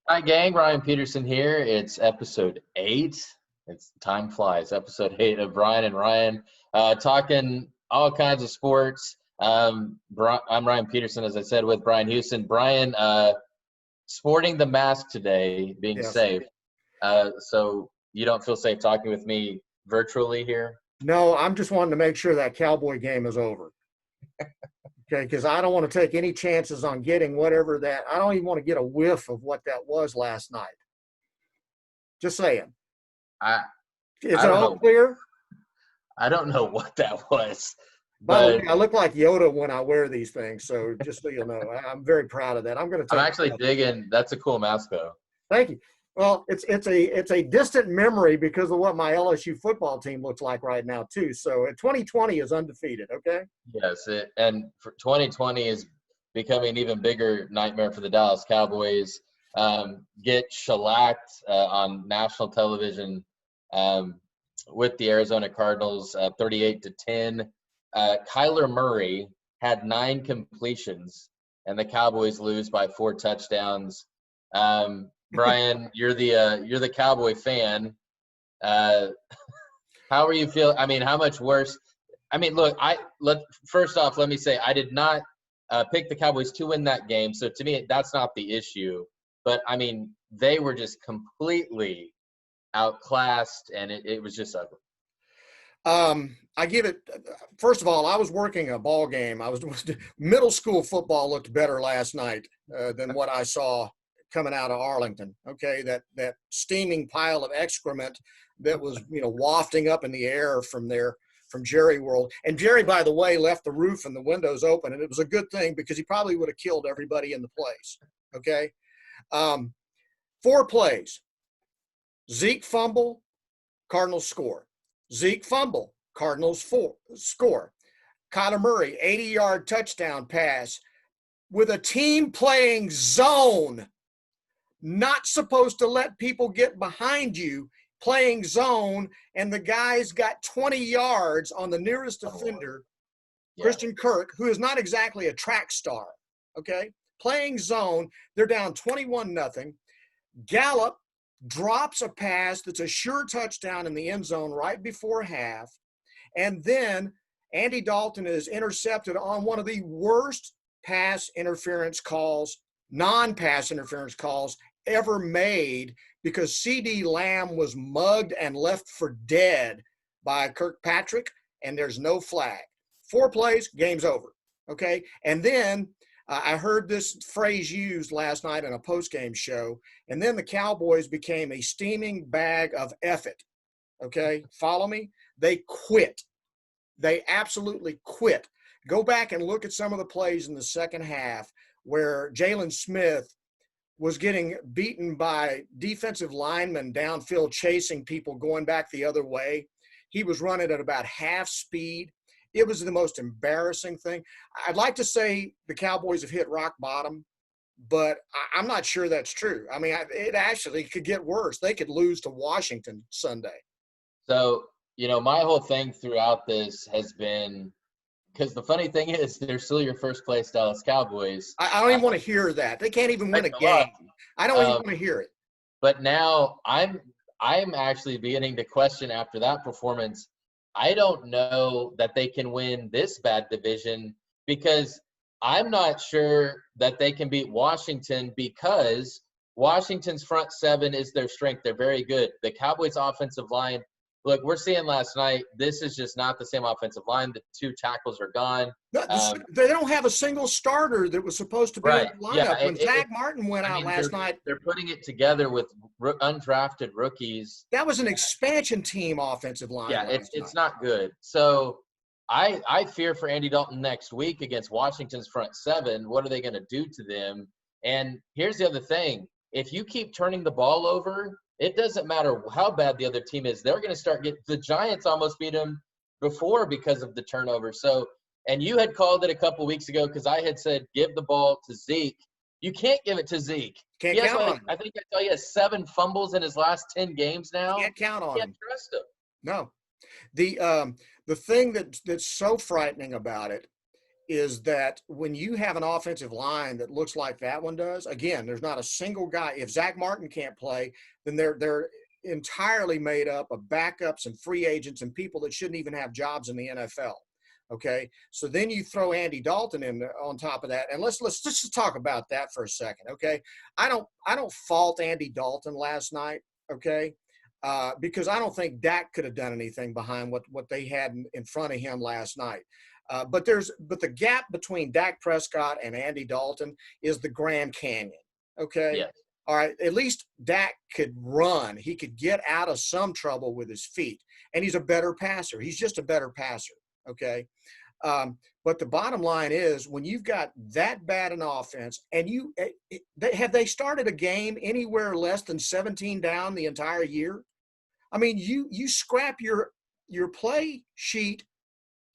Hi, gang. Ryan Peterson here. It's episode 8. It's time flies. Episode 8 of Bryan and Ryan, talking all kinds of sports. I'm Ryan Peterson, as I said, with Brian Houston. Brian, sporting the mask today, being Yes. safe. So you don't feel safe talking with me virtually here? No, I'm just wanting to make sure that Cowboy game is over. Okay, because I don't want to take any chances on getting whatever that. I don't even want to get a whiff of what that was last night. Just saying. I Is I it don't all know. clear? I don't know what that was, By the but way, I look like Yoda when I wear these things, so just so you'll know, I'm very proud of that. I'm going to I'm take. actually digging. That's a cool mask, though. Thank you. Well, it's a distant memory because of what my LSU football team looks like right now too. So 2020 is undefeated. Okay. Yes, and for 2020 is becoming an even bigger nightmare for the Dallas Cowboys. Get shellacked on national television um, with the Arizona Cardinals, 38-10. Kyler Murray had 9 completions, and the Cowboys lose by 4 touchdowns. Brian, you're the Cowboy fan. Uh, how are you feel? I mean, how much worse? I mean, look, first off, let me say I did not pick the Cowboys to win that game. So to me, that's not the issue. But I mean, they were just completely outclassed, and it was just ugly. I give it. First of all, I was working a ball game. Middle school football looked better last night than what I saw coming out of Arlington. Okay, that steaming pile of excrement that was wafting up in the air from Jerry World. And Jerry, by the way, left the roof and the windows open, and it was a good thing because he probably would have killed everybody in the place. Okay, 4 plays: Zeke fumble, Cardinals score. Zeke fumble, Cardinals score. Kyler Murray, 80-yard touchdown pass with a team playing zone. Not supposed to let people get behind you, playing zone, and the guy's got 20 yards on the nearest defender, Christian Kirk, who is not exactly a track star, okay? Playing zone, they're down 21-0. Gallup drops a pass that's a sure touchdown in the end zone right before half. And then Andy Dalton is intercepted on one of the worst non-pass interference calls ever made because C.D. Lamb was mugged and left for dead by Kirkpatrick, and there's no flag. 4 plays, game's over, okay? And then I heard this phrase used last night in a post-game show, and then the Cowboys became a steaming bag of effort, okay? Follow me? They quit. They absolutely quit. Go back and look at some of the plays in the second half where Jalen Smith was getting beaten by defensive linemen downfield chasing people going back the other way. He was running at about half speed. It was the most embarrassing thing. I'd like to say the Cowboys have hit rock bottom, but I'm not sure that's true. I mean, it actually could get worse. They could lose to Washington Sunday. So, my whole thing throughout this has been because the funny thing is they're still your first place Dallas Cowboys. I don't even want to hear that. They can't even win a game. I don't even want to hear it. But now I'm actually beginning to question after that performance. I don't know that they can win this bad division because I'm not sure that they can beat Washington because Washington's front 7 is their strength. They're very good. The Cowboys' offensive line, look, we're seeing last night, this is just not the same offensive line. The 2 tackles are gone. They don't have a single starter that was supposed to be in the lineup when Zach Martin went out last night. They're putting it together with undrafted rookies. That was an expansion team offensive line. Yeah, it's not good. So I fear for Andy Dalton next week against Washington's front 7. What are they going to do to them? And here's the other thing. If you keep turning the ball over, it doesn't matter how bad the other team is. They're going to start the Giants almost beat them before because of the turnover. So, and you had called it a couple weeks ago because I had said give the ball to Zeke. You can't give it to Zeke. Can't count on him. I think I tell you, he has 7 fumbles in his last 10 games now. Can't count on him. Can't trust him. No. The thing that's so frightening about it is that when you have an offensive line that looks like that one does, again, there's not a single guy. If Zach Martin can't play, then they're entirely made up of backups and free agents and people that shouldn't even have jobs in the NFL. Okay, so then you throw Andy Dalton in on top of that, and let's just talk about that for a second. Okay, I don't fault Andy Dalton last night. Okay, because I don't think Dak could have done anything behind what they had in front of him last night. But the gap between Dak Prescott and Andy Dalton is the Grand Canyon. Okay. Yeah. All right. At least Dak could run. He could get out of some trouble with his feet, and he's a better passer. He's just a better passer. Okay. But the bottom line is, when you've got that bad an offense, and they started a game anywhere less than 17 down the entire year? I mean, you scrap your play sheet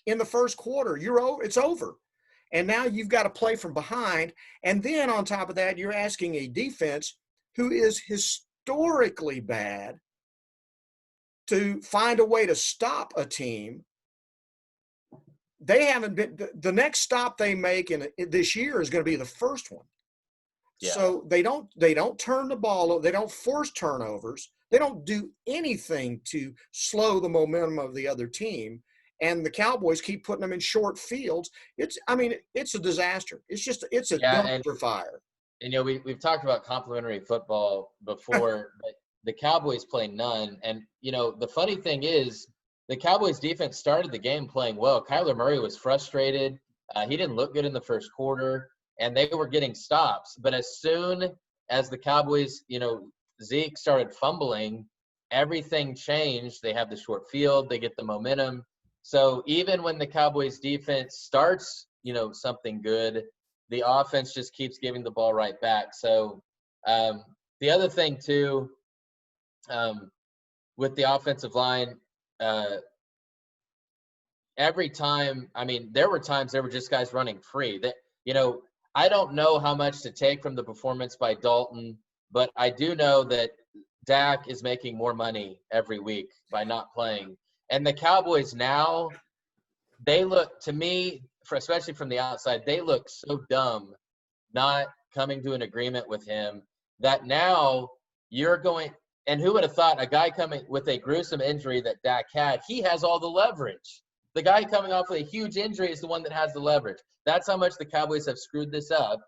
in the first quarter, it's over. And now you've got to play from behind. And then on top of that, you're asking a defense who is historically bad to find a way to stop a team. They haven't been – the next stop they make in this year is going to be the first one. Yeah. So they don't turn the ball over. They don't force turnovers. They don't do anything to slow the momentum of the other team. And the Cowboys keep putting them in short fields. It's a disaster. It's a dumpster fire. And, we've talked about complimentary football before, but the Cowboys play none. And, the funny thing is, the Cowboys defense started the game playing well. Kyler Murray was frustrated. He didn't look good in the first quarter, and they were getting stops. But as soon as the Cowboys, Zeke started fumbling, everything changed. They have the short field. They get the momentum. So even when the Cowboys defense starts, something good, the offense just keeps giving the ball right back. So the other thing too, with the offensive line, every time, there were times there were just guys running free. That I don't know how much to take from the performance by Dalton, but I do know that Dak is making more money every week by not playing. And the Cowboys now, they look, to me, especially from the outside, they look so dumb not coming to an agreement with him that now you're going – and who would have thought a guy coming with a gruesome injury that Dak had, he has all the leverage. The guy coming off with a huge injury is the one that has the leverage. That's how much the Cowboys have screwed this up.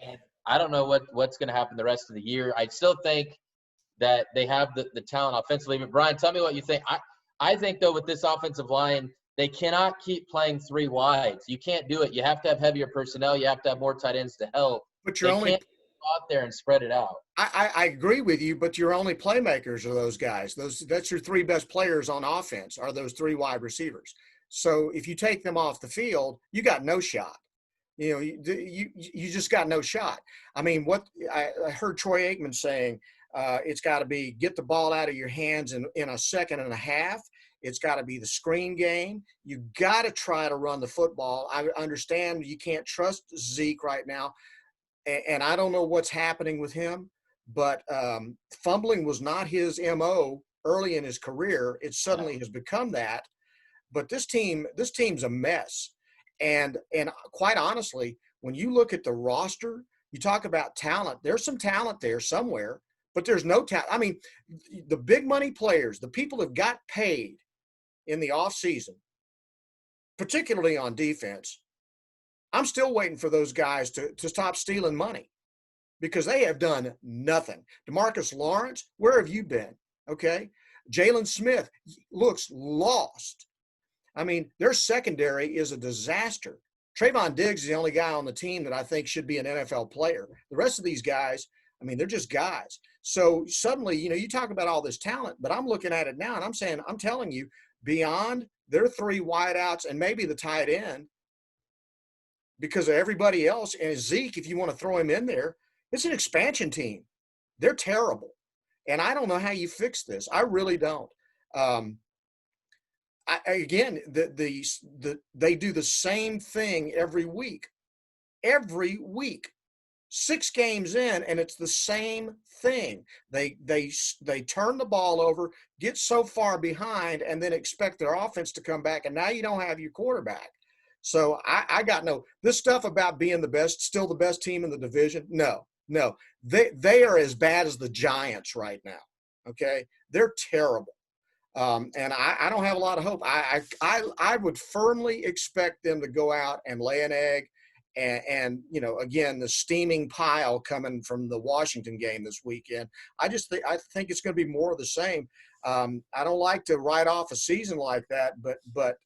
And I don't know what's going to happen the rest of the year. I still think that they have the talent offensively. But, Brian, tell me what you think. I think, though, with this offensive line, they cannot keep playing three wides. You can't do it. You have to have heavier personnel. You have to have more tight ends to help. But can't go out there and spread it out. I agree with you, but your only playmakers are those guys. That's your three best players on offense are those three wide receivers. So if you take them off the field, you got no shot. You just got no shot. What I heard Troy Aikman saying, it's got to be get the ball out of your hands in a second and a half. It's got to be the screen game. You got to try to run the football. I understand you can't trust Zeke right now, and I don't know what's happening with him, but fumbling was not his MO early in his career. It suddenly has become that. But this team's a mess. And quite honestly, when you look at the roster, you talk about talent. There's some talent there somewhere, but there's no talent. The big money players, the people that got paid in the offseason, particularly on defense, I'm still waiting for those guys to stop stealing money because they have done nothing. DeMarcus Lawrence, where have you been? Okay. Jalen Smith looks lost. Their secondary is a disaster. Trayvon Diggs is the only guy on the team that I think should be an NFL player. The rest of these guys, they're just guys. So suddenly, you talk about all this talent, but I'm looking at it now and I'm telling you, beyond their three wideouts and maybe the tight end, because of everybody else, and Zeke, if you want to throw him in there, it's an expansion team. They're terrible. And I don't know how you fix this. I really don't. They do the same thing every week. Every week. 6 games in, and it's the same thing. They turn the ball over, get so far behind, and then expect their offense to come back, and now you don't have your quarterback. So I got this stuff about being the best, still the best team in the division. No. They are as bad as the Giants right now. Okay. They're terrible. And I don't have a lot of hope. I would firmly expect them to go out and lay an egg. And again, the steaming pile coming from the Washington game this weekend. I think it's going to be more of the same. I don't like to write off a season like that, but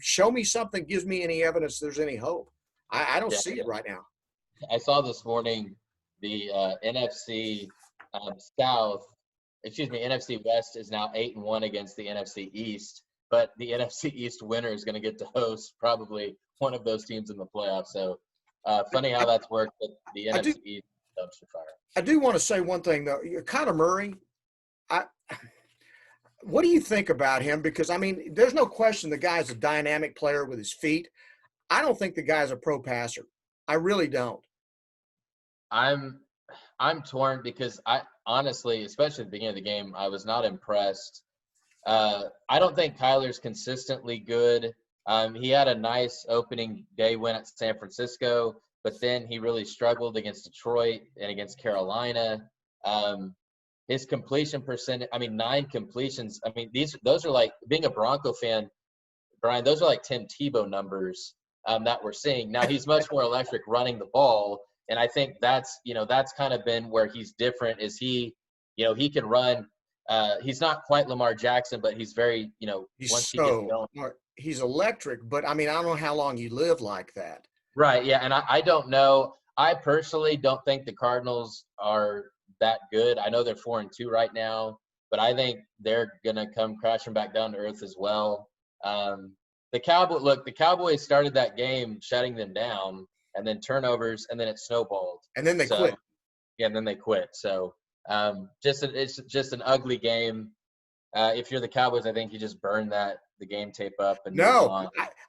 show me something gives me any evidence there's any hope. I don't see it right now. I saw this morning the NFC South. NFC West is now 8-1 against the NFC East, but the NFC East winner is going to get to host probably one of those teams in the playoffs. So funny how that's worked, but the NFC East dumpster fire. I do want to say one thing though. Kyler Murray, what do you think about him? Because I mean, there's no question the guy's a dynamic player with his feet. I don't think the guy's a pro passer. I really don't. I'm torn because I honestly, especially at the beginning of the game, I was not impressed. I don't think Kyler's consistently good. He had a nice opening day win at San Francisco, but then he really struggled against Detroit and against Carolina. His completion percentage, 9 completions. Those are like, being a Bronco fan, Brian, those are like Tim Tebow numbers that we're seeing. Now he's much more electric running the ball. And I think that's kind of been where he's different is he can run. He's not quite Lamar Jackson, but he's very, he's electric, but I don't know how long you live like that. Right. Yeah. And I don't know. I personally don't think the Cardinals are that good. I know they're 4-2 right now, but I think they're going to come crashing back down to earth as well. The Cowboys started that game shutting them down, and then turnovers, and then it snowballed. And then they quit. Yeah, and then they quit. So it's just an ugly game. If you're the Cowboys, I think you just burn the game tape up. And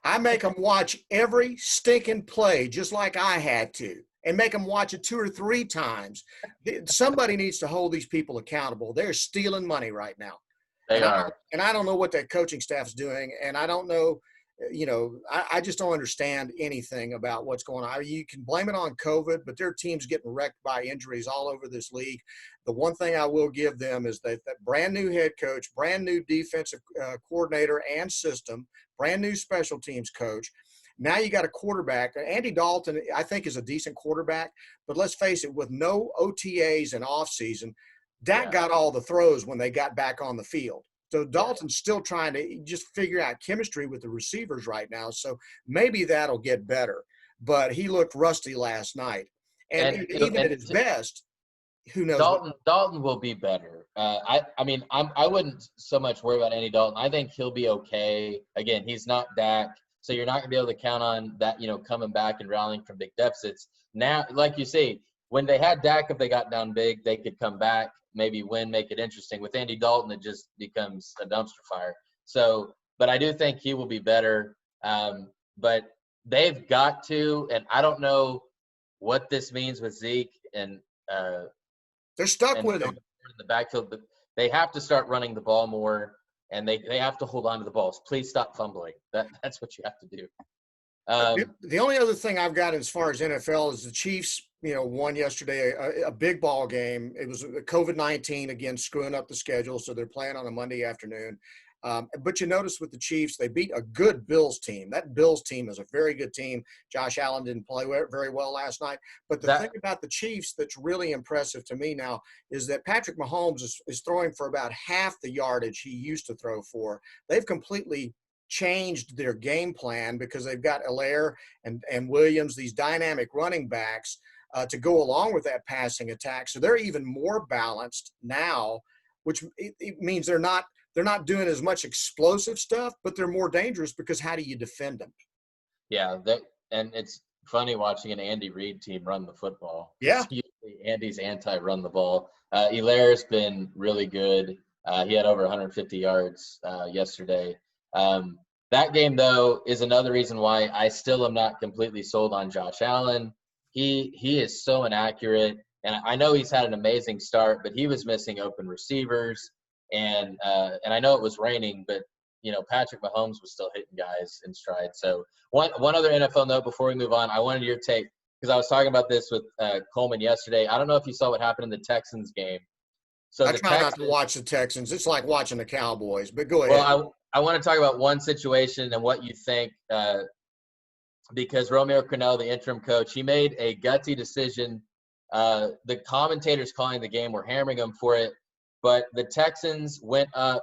I make them watch every stinking play just like I had to, and make them watch it 2 or 3 times. Somebody needs to hold these people accountable. They're stealing money right now. They are. And I don't know what that coaching staff's doing, and I don't know. I just don't understand anything about what's going on. You can blame it on COVID, but their team's getting wrecked by injuries all over this league. The one thing I will give them is that brand new head coach, brand new defensive coordinator and system, brand new special teams coach. Now you got a quarterback. Andy Dalton, I think, is a decent quarterback, but let's face it, with no OTAs and offseason, Dak got all the throws when they got back on the field. So Dalton's still trying to just figure out chemistry with the receivers right now. So maybe that'll get better. But he looked rusty last night. And even at his best, who knows? Dalton will be better. I wouldn't so much worry about Andy Dalton. I think he'll be okay. Again, he's not Dak. So you're not going to be able to count on that, coming back and rallying from big deficits. Now, like you say, when they had Dak, if they got down big, they could come back, maybe win, make it interesting. With Andy Dalton, it just becomes a dumpster fire. So, but I do think he will be better. But they've got to, and I don't know what this means with Zeke and they're stuck with him in the backfield, but they have to start running the ball more, and they have to hold on to the balls. Please stop fumbling. That's what you have to do. The only other thing I've got as far as NFL is the Chiefs, won yesterday a big ball game. It was COVID-19 again, screwing up the schedule. So they're playing on a Monday afternoon. But you notice with the Chiefs, they beat a good Bills team. That Bills team is a very good team. Josh Allen didn't play very well last night. But the thing about the Chiefs that's really impressive to me now is that Patrick Mahomes is throwing for about half the yardage he used to throw for. They've completely changed their game plan because they've got Allaire and Williams, these dynamic running backs, to go along with that passing attack. So they're even more balanced now, which it means they're not doing as much explosive stuff, but they're more dangerous because how do you defend them? Yeah, and it's funny watching an Andy Reid team run the football. Yeah. Usually Andy's anti-run the ball. Allaire's been really good. He had over 150 yards yesterday. That game, though, is another reason why I still am not completely sold on Josh Allen. He is so inaccurate, and I know he's had an amazing start, but he was missing open receivers. And I know it was raining, but Patrick Mahomes was still hitting guys in stride. So one other NFL note before we move on, I wanted your take because I was talking about this with Coleman yesterday. I don't know if you saw what happened in the Texans game. So I the try not Texans, to watch the Texans. It's like watching the Cowboys, but go ahead. well, I want to talk about one situation and what you think because Romeo Crennel, the interim coach, he made a gutsy decision. The commentators calling the game were hammering him for it, but the Texans went up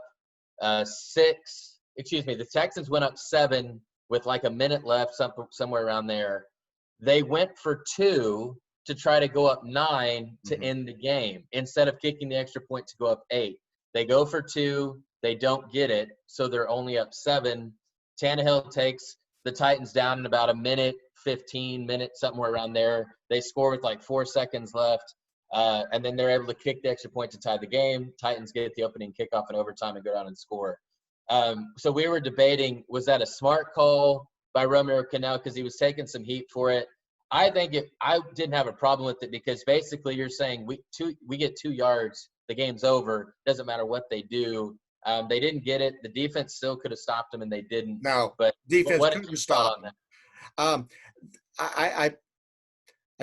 the Texans went up 7 with like a minute left, somewhere around there. They went for 2 to try to go up 9 to end the game instead of kicking the extra point to go up 8. They go for 2. They don't get it, so they're only up 7. Tannehill takes the Titans down in about a minute, 15 minutes, somewhere around there. They score with like 4 seconds left, and then they're able to kick the extra point to tie the game. Titans get the opening kickoff in overtime and go down and score. So we were debating, was that a smart call by Romeo Crennel because he was taking some heat for it? I think I didn't have a problem with it because basically you're saying we get 2 yards, the game's over. Doesn't matter what they do. They didn't get it. The defense still could have stopped them, and they didn't. No, but defense what couldn't stop them. I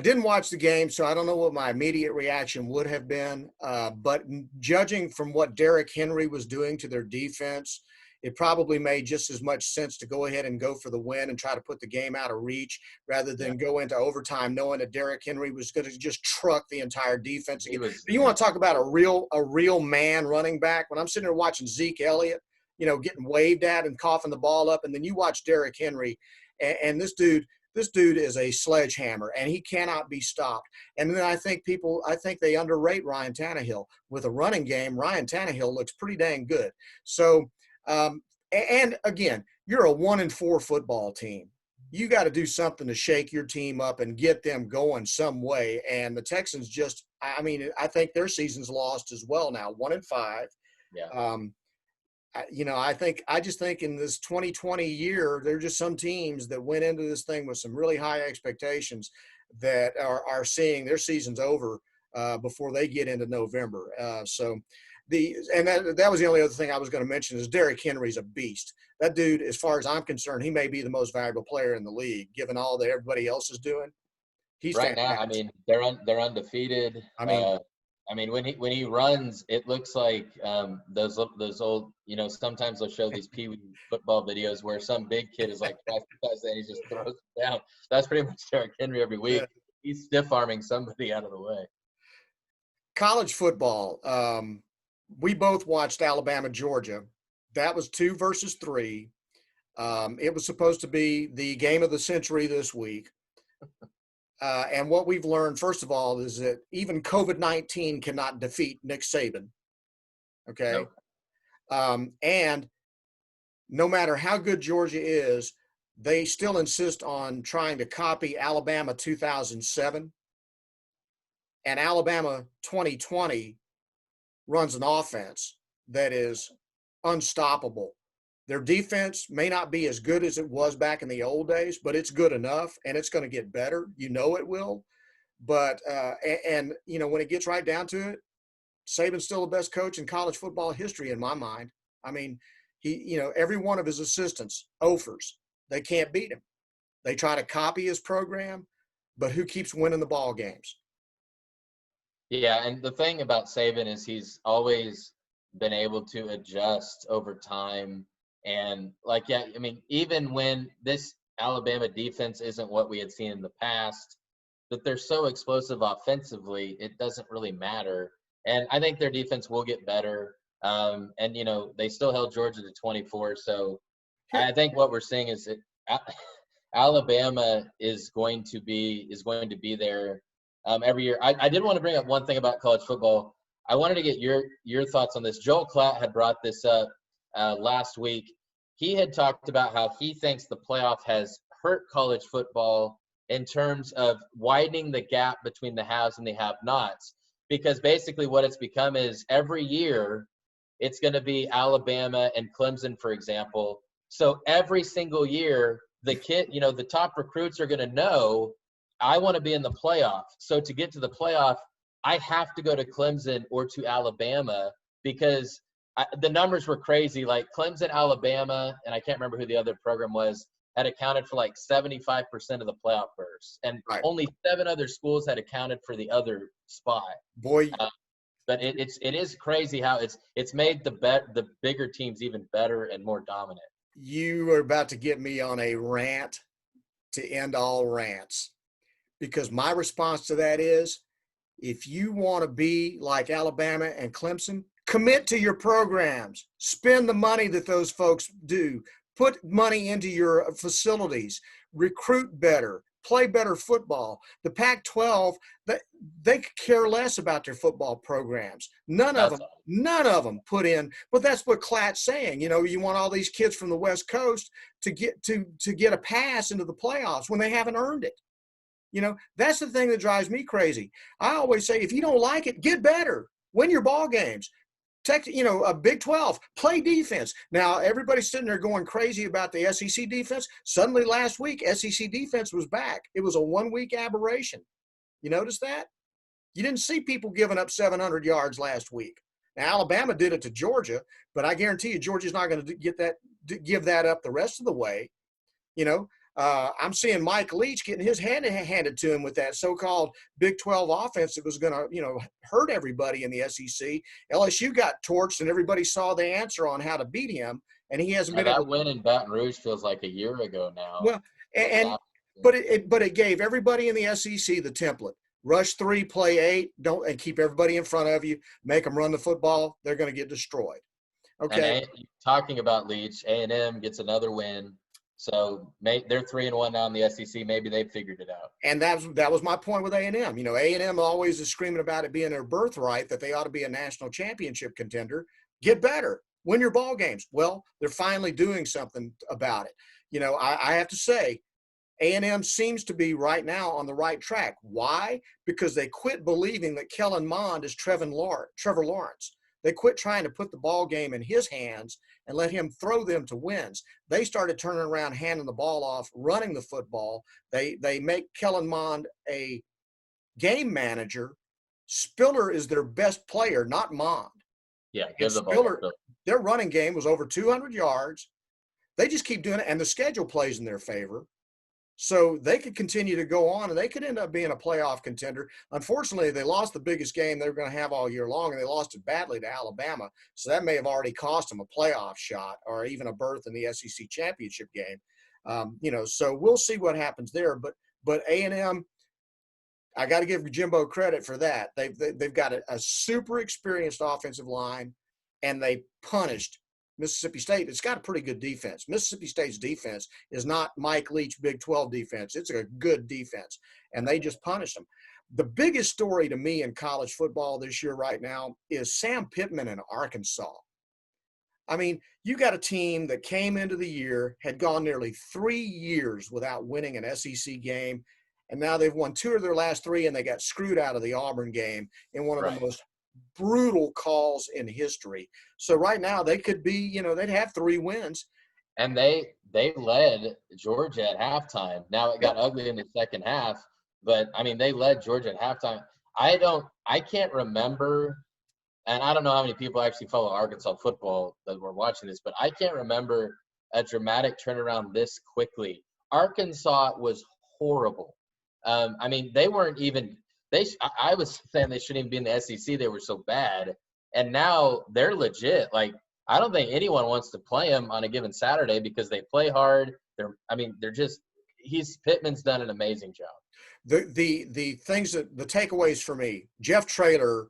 didn't watch the game, so I don't know what my immediate reaction would have been. But judging from what Derrick Henry was doing to their defense, it probably made just as much sense to go ahead and go for the win and try to put the game out of reach rather than go into overtime knowing that Derrick Henry was going to just truck the entire defense. You want to talk about a real man running back? When I'm sitting there watching Zeke Elliott, getting waved at and coughing the ball up, and then you watch Derrick Henry, and this dude is a sledgehammer, and he cannot be stopped. And then I think they underrate Ryan Tannehill. With a running game, Ryan Tannehill looks pretty dang good. So, and again, you're a 1-4 football team. You got to do something to shake your team up and get them going some way. And the Texans I think their season's lost as well now, 1-5. Yeah. I just think in this 2020 year, there are just some teams that went into this thing with some really high expectations that are seeing their season's over before they get into November. That was the only other thing I was going to mention is Derrick Henry's a beast. That dude, as far as I'm concerned, he may be the most valuable player in the league, given all that everybody else is doing. He's right fantastic. now. They're undefeated. When he runs, it looks like those old. Sometimes they'll show these Pee Wee football videos where some big kid is like twice the size and he just throws it down. That's pretty much Derrick Henry every week. Yeah. He's stiff arming somebody out of the way. College football. We both watched Alabama, Georgia. That was 2 versus 3. It was supposed to be the game of the century this week. And what we've learned, first of all, is that even COVID-19 cannot defeat Nick Saban. Okay. Nope. And no matter how good Georgia is, they still insist on trying to copy Alabama 2007. And Alabama 2020 runs an offense that is unstoppable. Their defense may not be as good as it was back in the old days, but it's good enough, and it's going to get better. It will. But when it gets right down to it, Saban's still the best coach in college football history in my mind. I mean, every one of his assistants, offers, they can't beat him. They try to copy his program, but who keeps winning the ball games? Yeah, and the thing about Saban is he's always been able to adjust over time. And even when this Alabama defense isn't what we had seen in the past, that they're so explosive offensively, it doesn't really matter. And I think their defense will get better. They still held Georgia to 24. So I think what we're seeing is that Alabama is going to be there every year. I did want to bring up one thing about college football. I wanted to get your thoughts on this. Joel Klatt had brought this up last week. He had talked about how he thinks the playoff has hurt college football in terms of widening the gap between the haves and the have-nots, because basically what it's become is every year it's going to be Alabama and Clemson, for example. So every single year, the top recruits are going to know, I want to be in the playoff. So to get to the playoff, I have to go to Clemson or to Alabama because the numbers were crazy. Like Clemson, Alabama, and I can't remember who the other program was, had accounted for like 75% of the playoff berths, and Right. only 7 other schools had accounted for the other spot. Boy, but it is crazy how it's made the bigger teams even better and more dominant. you are about to get me on a rant to end all rants, because my response to that is, if you want to be like Alabama and Clemson, commit to your programs, spend the money that those folks do, put money into your facilities, recruit better, play better football. The Pac-12, they could care less about their football programs. None of them put in, but that's what Klatt's saying. You know, you want all these kids from the West Coast to get a pass into the playoffs when they haven't earned it. You know, that's the thing that drives me crazy. I always say, if you don't like it, get better, win your ball games. A Big 12, play defense. Now, everybody's sitting there going crazy about the SEC defense. Suddenly last week, SEC defense was back. It was a 1-week aberration. You notice that? You didn't see people giving up 700 yards last week. Now, Alabama did it to Georgia, but I guarantee you Georgia's not going to give that up the rest of the way. You know, I'm seeing Mike Leach getting his hand handed to him with that so-called Big 12 offense that was going to, hurt everybody in the SEC. LSU got torched, and everybody saw the answer on how to beat him, and he hasn't been able to. That win in Baton Rouge feels like a year ago now. Well, but it gave everybody in the SEC the template. Rush 3, play 8, and keep everybody in front of you. Make them run the football. They're going to get destroyed. Okay. And talking about Leach, A&M gets another win. So they're 3-1 now in the SEC. Maybe they figured it out. And that was my point with A&M. You know, A&M always is screaming about it being their birthright, that they ought to be a national championship contender. Get better. Win your ball games. Well, they're finally doing something about it. You know, I have to say, A&M seems to be right now on the right track. Why? Because they quit believing that Kellen Mond is Trevor Lawrence. They quit trying to put the ball game in his hands and let him throw them to wins. They started turning around, handing the ball off, running the football. They make Kellen Mond a game manager. Spiller is their best player, not Mond. Yeah, give the ball. Their running game was over 200 yards. They just keep doing it, and the schedule plays in their favor. So they could continue to go on, and they could end up being a playoff contender. Unfortunately, they lost the biggest game they were going to have all year long, and they lost it badly to Alabama. So that may have already cost them a playoff shot or even a berth in the SEC championship game. So we'll see what happens there. But A&M, I got to give Jimbo credit for that. They've got a super experienced offensive line, and they punished Mississippi State. It's got a pretty good defense. Mississippi State's defense is not Mike Leach Big 12 defense. It's a good defense, and they just punished them. The biggest story to me in college football this year right now is Sam Pittman in Arkansas. I mean, you got a team that came into the year, had gone nearly 3 years without winning an SEC game, and now they've won 2 of their last 3, and they got screwed out of the Auburn game in one of the most brutal calls in history. So right now they could be, they'd have 3 wins. And they led Georgia at halftime. Now it got ugly in the second half, but I mean, they led Georgia at halftime. I can't remember, and I don't know how many people actually follow Arkansas football that were watching this, but I can't remember a dramatic turnaround this quickly. Arkansas was horrible. I mean, they weren't even I was saying they shouldn't even be in the SEC. They were so bad. And now they're legit. Like, I don't think anyone wants to play them on a given Saturday because they play hard. Pittman's done an amazing job. The things the takeaways for me, Jeff Traylor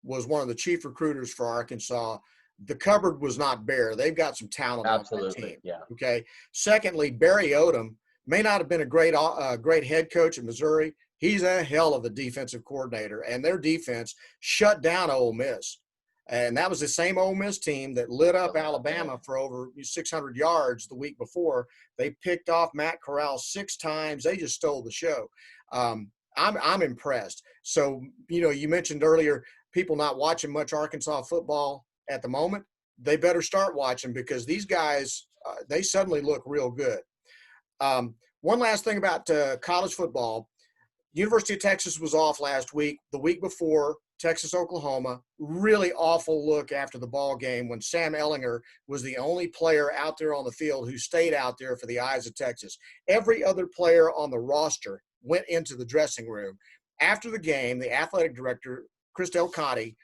was one of the chief recruiters for Arkansas. The cupboard was not bare. They've got some talent on that team. Yeah. Okay. Secondly, Barry Odom may not have been a great head coach at Missouri. He's a hell of a defensive coordinator, and their defense shut down Ole Miss. And that was the same Ole Miss team that lit up Alabama for over 600 yards the week before. They picked off Matt Corral 6 times. They just stole the show. I'm impressed. So, you mentioned earlier people not watching much Arkansas football at the moment. They better start watching, because these guys, they suddenly look real good. One last thing about college football. University of Texas was off last week. The week before, Texas, Oklahoma, really awful look after the ball game when Sam Ehlinger was the only player out there on the field who stayed out there for the eyes of Texas. Every other player on the roster went into the dressing room. After the game, the athletic director, Chris Del Conte,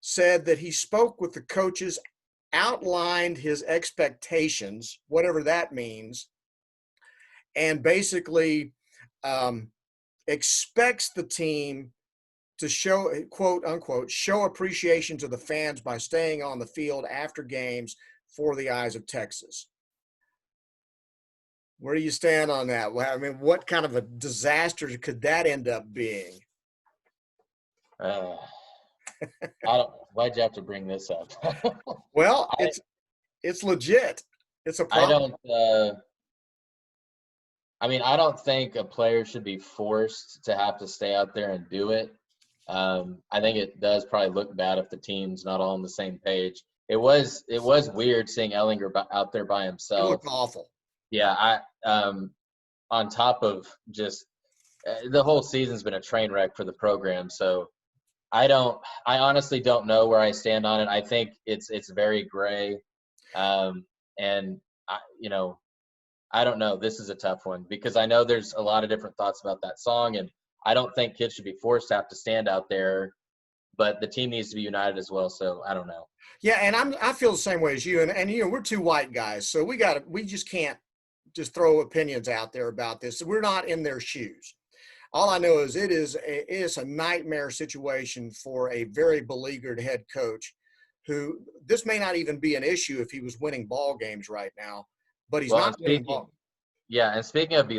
said that he spoke with the coaches, outlined his expectations, whatever that means, and basically expects the team to show, quote unquote, show appreciation to the fans by staying on the field after games for the eyes of Texas. Where do you stand on that? I mean, what kind of a disaster could that end up being? I don't. Why'd you have to bring this up? Well, it's legit. It's a problem. I don't think a player should be forced to have to stay out there and do it. I think it does probably look bad if the team's not all on the same page. It was weird seeing Ehlinger out there by himself. It looked awful. Yeah, on top of just the whole season's been a train wreck for the program. So I honestly don't know where I stand on it. I think it's very gray, and I don't know. This is a tough one because I know there's a lot of different thoughts about that song, and I don't think kids should be forced to have to stand out there, but the team needs to be united as well. So I don't know. Yeah, and I feel the same way as you, and we're two white guys, so we just can't just throw opinions out there about this. We're not in their shoes. All I know is it is a nightmare situation for a very beleaguered head coach who this may not even be an issue if he was winning ball games right now, but he's not winning ball. Yeah, and speaking of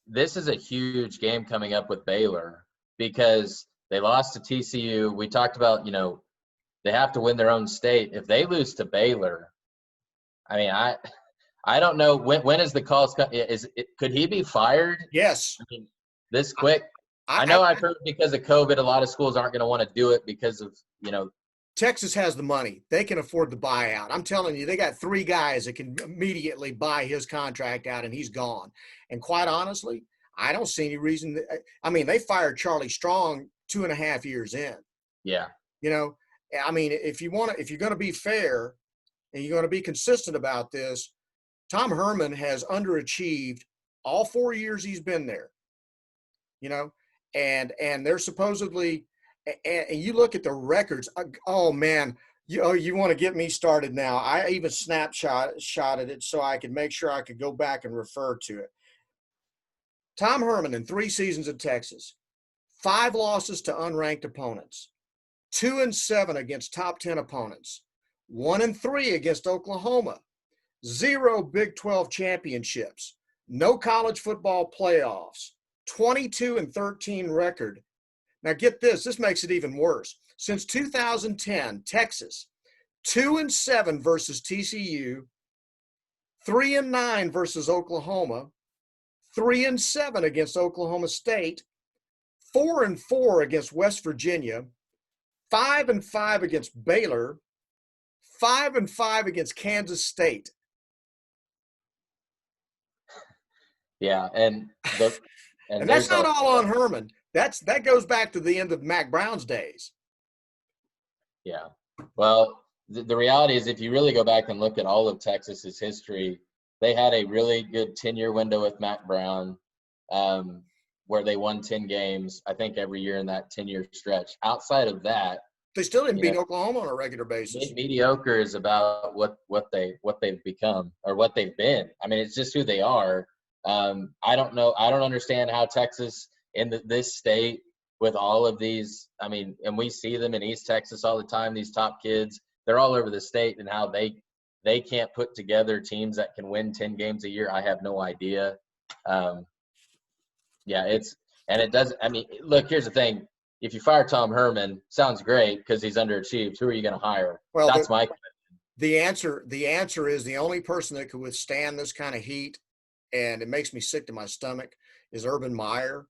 this is a huge game coming up with Baylor because they lost to TCU. We talked about, they have to win their own state. If they lose to Baylor, I don't know when is the calls could he be fired? Yes. This quick. I've heard because of COVID, a lot of schools aren't going to want to do it because of, Texas has the money. They can afford the buyout. I'm telling you, they got 3 guys that can immediately buy his contract out, and he's gone. And quite honestly, I don't see any reason. They fired Charlie Strong 2.5 years in. Yeah. If you're going to be fair and you're going to be consistent about this, Tom Herman has underachieved all 4 years he's been there. And they're supposedly. And you look at the records. Oh man, you want to get me started now? I even snapshotted it so I could make sure I could go back and refer to it. Tom Herman in 3 seasons at Texas, 5 losses to unranked opponents, 2-7 against top 10 opponents, 1-3 against Oklahoma, 0 Big 12 championships, no college football playoffs, 22-13 record. Now get this. This makes it even worse. Since 2010, Texas, 2-7 versus TCU, 3-9 versus Oklahoma, 3-7 against Oklahoma State, 4-4 against West Virginia, 5-5 against Baylor, 5-5 against Kansas State. Yeah, and that's not all on Herman. That goes back to the end of Mac Brown's days. Yeah. Well, the reality is if you really go back and look at all of Texas's history, they had a really good 10-year window with Mac Brown where they won 10 games, I think, every year in that 10-year stretch. Outside of that, they still didn't beat Oklahoma on a regular basis. Mediocre is about what they've become or what they've been. It's just who they are. I don't know. I don't understand how Texas – in this state with all of these, and we see them in East Texas all the time, these top kids, they're all over the state, and how they can't put together teams that can win 10 games a year. I have no idea. It does. Look, here's the thing. If you fire Tom Herman, sounds great because he's underachieved. Who are you going to hire? Well, that's my question. The answer is the only person that could withstand this kind of heat, and it makes me sick to my stomach, is Urban Meyer.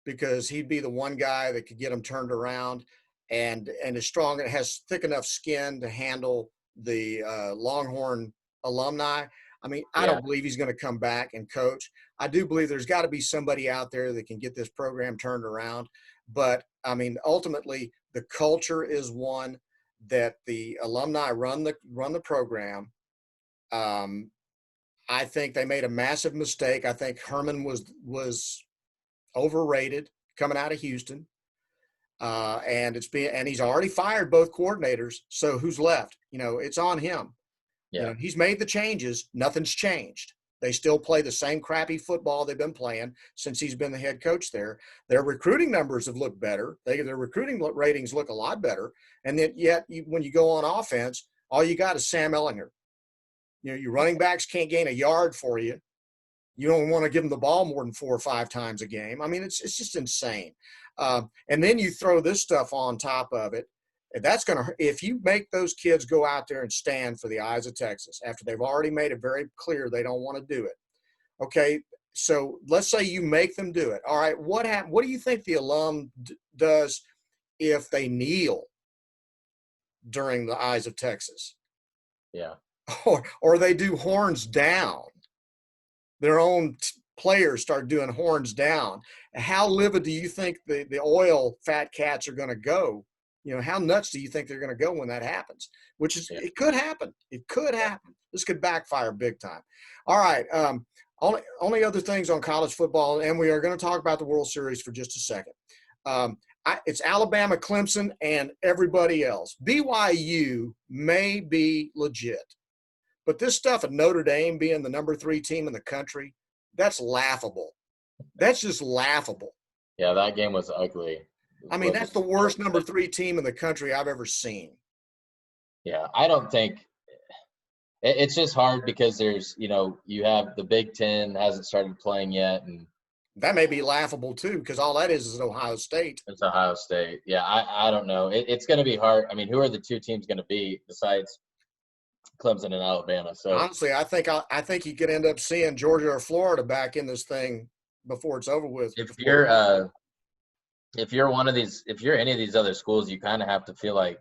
Because he'd be the one guy that could get them turned around and is strong and has thick enough skin to handle the Longhorn alumni. I mean, I don't believe he's going to come back and coach. I do believe there's got to be somebody out there that can get this program turned around. But, I mean, ultimately, the culture is one that the alumni run the program. I think they made a massive mistake. I think Herman was overrated coming out of Houston. And he's already fired both coordinators. So who's left? It's on him. Yeah. He's made the changes. Nothing's changed. They still play the same crappy football they've been playing since he's been the head coach there. Their recruiting numbers have looked better. Their recruiting ratings look a lot better. And then yet when you go on offense, all you got is Sam Ellinger. Your running backs can't gain a yard for you. You don't want to give them the ball more than 4 or 5 times a game. I mean, it's just insane. And then you throw this stuff on top of it. That's going to – if you make those kids go out there and stand for the eyes of Texas after they've already made it very clear they don't want to do it, okay, so let's say you make them do it. All right, what do you think the alum does if they kneel during the eyes of Texas? Yeah. Or they do horns down. Their own players start doing horns down. How livid do you think the oil fat cats are going to go? How nuts do you think they're going to go when that happens? Which is, it could happen. It could happen. This could backfire big time. All right. Only other things on college football, and we are going to talk about the World Series for just a second. It's Alabama, Clemson, and everybody else. BYU may be legit. But this stuff at Notre Dame being the number 3 team in the country, that's laughable. That's just laughable. Yeah, that game was ugly. I mean, that's the worst number 3 team in the country I've ever seen. Yeah, I don't think – it's just hard because there's, you have the Big Ten hasn't started playing yet. And that may be laughable too because all that is Ohio State. It's Ohio State. Yeah, I don't know. It's going to be hard. I mean, who are the 2 teams going to be besides Clemson and Alabama? So honestly, I think you could end up seeing Georgia or Florida back in this thing before it's over with. If you're one of these, if you're any of these other schools, you kind of have to feel like,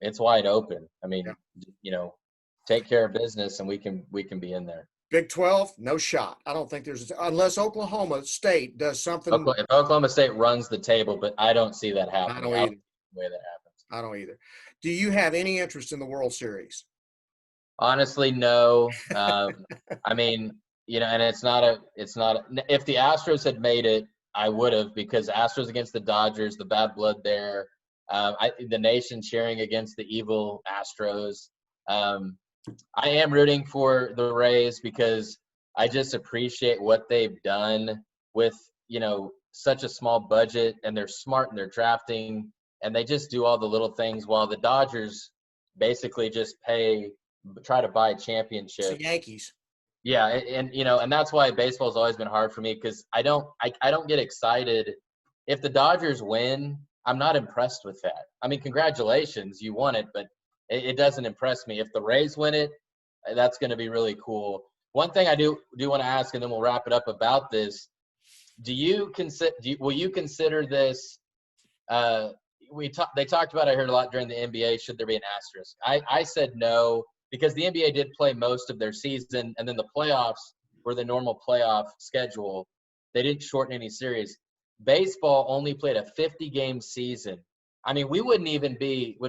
it's wide open. I mean, take care of business and we can be in there. Big 12, no shot. I don't think there's – unless Oklahoma State does something. If Oklahoma State runs the table, but I don't see that happening. I don't either. The way that happens. I don't either. Do you have any interest in the World Series? Honestly, no. I mean, and it's not – if the Astros had made it, I would have, because Astros against the Dodgers, the bad blood there, the nation cheering against the evil Astros. I am rooting for the Rays because I just appreciate what they've done with, such a small budget, and they're smart and they're drafting, and they just do all the little things while the Dodgers basically just try to buy championships. It's the Yankees. Yeah, and that's why baseball's always been hard for me because I don't get excited. If the Dodgers win, I'm not impressed with that. I mean, congratulations, you won it, but it doesn't impress me. If the Rays win it, that's going to be really cool. One thing I do want to ask, and then we'll wrap it up about this. Will you consider this? They talked about. I heard a lot during the NBA. Should there be an asterisk? I said no, because the NBA did play most of their season, and then the playoffs were the normal playoff schedule. They didn't shorten any series. Baseball only played a 50-game season. I mean, would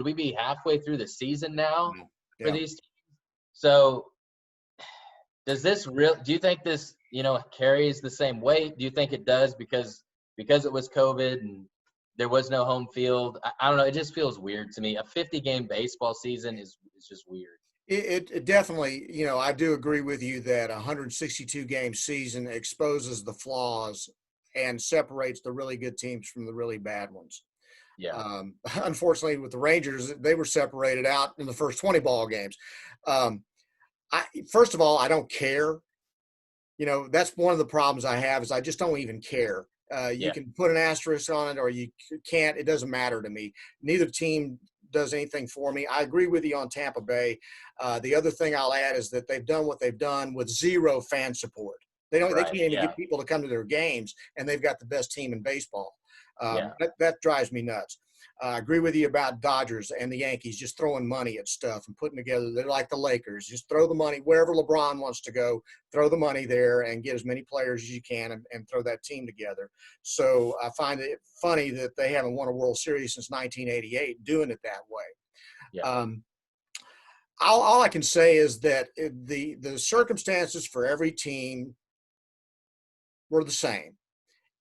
we be halfway through the season now for these teams? So do you think this, carries the same weight? Do you think it does because it was COVID and there was no home field? I don't know. It just feels weird to me. A 50-game baseball season is just weird. It definitely, I do agree with you that a 162-game season exposes the flaws and separates the really good teams from the really bad ones. Yeah. Unfortunately, with the Rangers, they were separated out in the first 20 ball games. First of all, I don't care. That's one of the problems I have is I just don't even care. You can put an asterisk on it or you can't. It doesn't matter to me. Neither team does anything for me. I agree with you on Tampa Bay. The other thing I'll add is that they've done what they've done with zero fan support. They can't even get people to come to their games, and they've got the best team in baseball. That drives me nuts. I agree with you about Dodgers and the Yankees just throwing money at stuff and putting together. They're like the Lakers. Just throw the money wherever LeBron wants to go, throw the money there and get as many players as you can and throw that team together. So I find it funny that they haven't won a World Series since 1988 doing it that way. Yeah. All I can say is that the circumstances for every team were the same.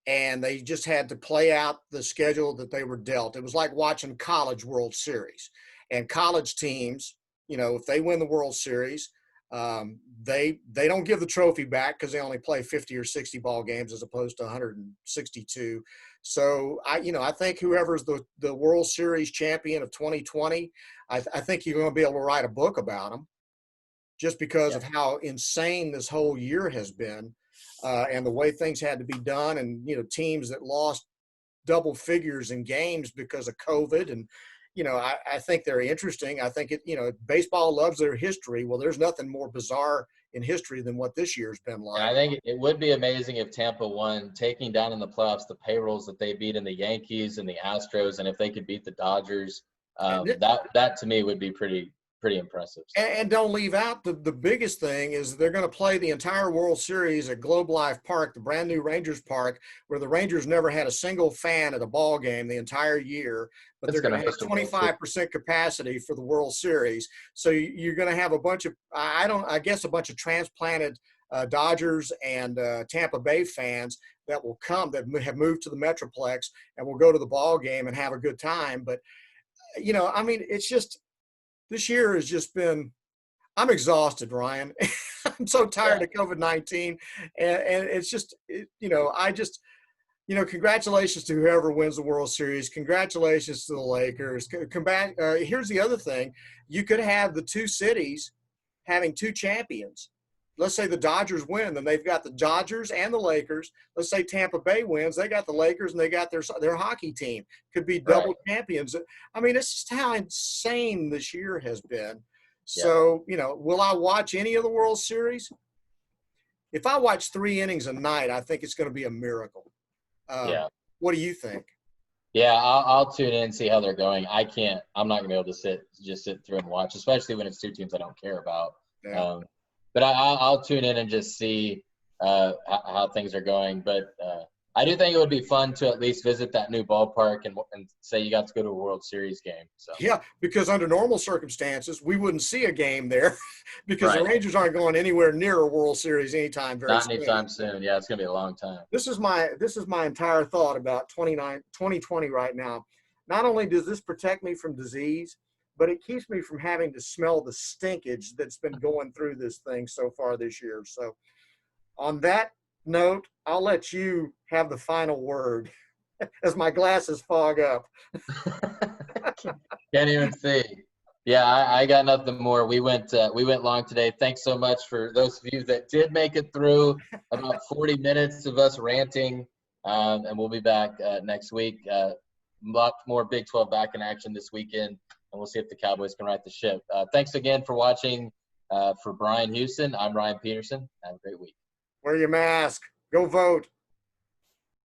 And they just had to play out the schedule that they were dealt. It was like watching college World Series. And college teams, if they win the World Series, they don't give the trophy back because they only play 50 or 60 ball games as opposed to 162. So I think whoever's the World Series champion of 2020, I think you're going to be able to write a book about them just because of how insane this whole year has been. And the way things had to be done, and teams that lost double figures in games because of COVID, and I think they're interesting. I think baseball loves their history. Well, there's nothing more bizarre in history than what this year's been like. And I think it would be amazing if Tampa won, taking down in the playoffs the payrolls that they beat in the Yankees and the Astros, and if they could beat the Dodgers, that to me would be pretty impressive. And don't leave out the biggest thing is they're going to play the entire World Series at Globe Life Park, the brand new Rangers Park, where the Rangers never had a single fan at a ball game the entire year, but they're going to have 25% capacity for the World Series. So you're going to have a bunch of, a bunch of transplanted Dodgers and Tampa Bay fans that will come, that have moved to the Metroplex and will go to the ball game and have a good time. But, it's just, this year has just been, I'm exhausted, Ryan. I'm so tired of COVID-19. And it's just, congratulations to whoever wins the World Series. Congratulations to the Lakers. Here's the other thing. You could have the two cities having two champions. Let's say the Dodgers win, then they've got the Dodgers and the Lakers. Let's say Tampa Bay wins, they got the Lakers and they got their hockey team. Could be double champions. I mean, it's just how insane this year has been. So, will I watch any of the World Series? If I watch 3 innings a night, I think it's going to be a miracle. What do you think? Yeah, I'll tune in and see how they're going. I'm not going to be able to sit through and watch, especially when it's two teams I don't care about. Yeah. But I'll tune in and just see how things are going. But I do think it would be fun to at least visit that new ballpark and say you got to go to a World Series game. So yeah, because under normal circumstances, we wouldn't see a game there because the Rangers aren't going anywhere near a World Series anytime anytime soon. Yeah, it's going to be a long time. This is my entire thought about 2020 right now. Not only does this protect me from disease, but it keeps me from having to smell the stinkage that's been going through this thing so far this year. So on that note, I'll let you have the final word as my glasses fog up. Can't even see. Yeah, I got nothing more. We went long today. Thanks so much for those of you that did make it through about 40 minutes of us ranting. And we'll be back next week. Lot more Big 12 back in action this weekend. And we'll see if the Cowboys can right the ship. Thanks again for watching. For Brian Houston, I'm Ryan Peterson. Have a great week. Wear your mask. Go vote.